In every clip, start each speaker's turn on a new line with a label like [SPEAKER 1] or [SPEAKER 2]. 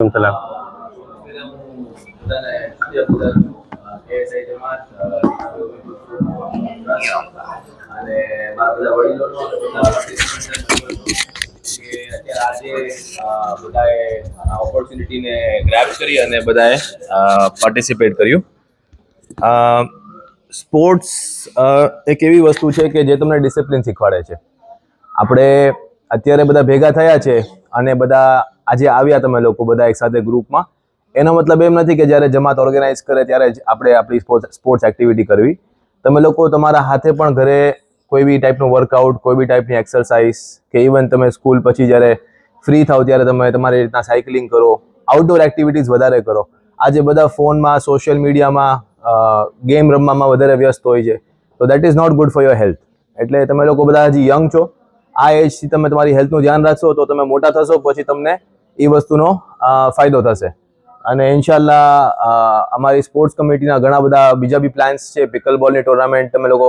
[SPEAKER 1] સલામ.
[SPEAKER 2] ઓપોર્ચ્યુનિટીને ગ્રેબ કરી અને બધાએ પાર્ટિસિપેટ કર્યું. સ્પોર્ટ્સ એક એવી વસ્તુ છે કે જે તમને ડિસિપ્લિન શીખવાડે છે. આપણે અત્યારે બધા ભેગા થયા છે અને બધા આજે આવ્યા તમે લોકો બધા એક સાથે ગ્રુપમાં, એનો મતલબ એમ નથી કે જ્યારે જમાત ઓર્ગેનાઇઝ કરે ત્યારે જ આપણે આપણી સ્પોર્ટ્સ એક્ટિવિટી કરવી. તમે લોકો તમારા હાથે પણ ઘરે કોઈ બી ટાઈપનું વર્કઆઉટ, કોઈ બી ટાઈપની એક્સરસાઇઝ કે ઇવન તમે સ્કૂલ પછી જ્યારે ફ્રી થાવ ત્યારે તમે તમારી રીતના સાયકલિંગ કરો, આઉટડોર એક્ટિવિટીઝ વધારે કરો. આજે બધા ફોનમાં, સોશિયલ મીડિયામાં, ગેમ રમવામાં વધારે વ્યસ્ત હોય છે, તો that is not good for your health. એટલે તમે લોકો બધા હજી યંગ છો, આ એજથી તમે તમારી હેલ્થનું ધ્યાન રાખશો તો તમે મોટા થશો પછી તમને એ વસ્તુનો ફાયદો થશે. અને ઇન્શાલ્લાહ અમારી સ્પોર્ટ્સ કમિટીના ઘણા બધા બીજા બી પ્લાન્સ છે. પિકલ બોલની ટુર્નામેન્ટ તમે લોકો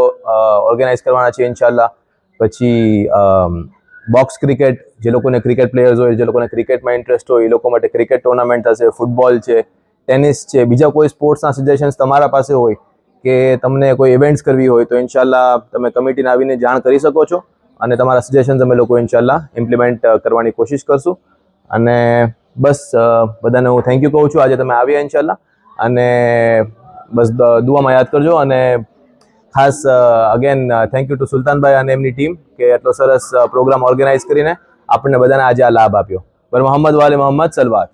[SPEAKER 2] ઓર્ગેનાઇઝ કરવાના છે ઇન્શાલ્લાહ. પછી બોક્સ ક્રિકેટ, જે લોકોને ક્રિકેટ પ્લેયર્સ હોય, જે લોકોને ક્રિકેટમાં ઇન્ટરેસ્ટ હોય એ લોકો માટે ક્રિકેટ ટુર્નામેન્ટ હશે. ફૂટબોલ છે, ટેનિસ છે, બીજા કોઈ સ્પોર્ટ્સના સજેશન્સ તમારા પાસે હોય કે તમને કોઈ ઇવેન્ટ્સ કરવી હોય તો ઇન્શાલ્લાહ તમે કમિટીને આવીને જાણ કરી શકો છો અને તમારા સજેશન્સ અમે લોકો ઇન્શાલ્લાહ ઇમ્પ્લિમેન્ટ કરવાની કોશિશ કરશું. અને બસ બધાને હું થેન્ક યુ કહું છું આજે તમે આવ્યા ઇન્શાલ્લાહ. અને બસ દુઆમાં યાદ કરજો. અને ખાસ અગેન થેન્ક યુ ટુ સુલતાનભાઈ અને એમની ટીમ કે એટલો સરસ પ્રોગ્રામ ઓર્ગેનાઇઝ કરીને આપણને બધાને આજે આ લાભ આપ્યો. પર મોહમ્મદ વાલે મોહમ્મદ સલવાત.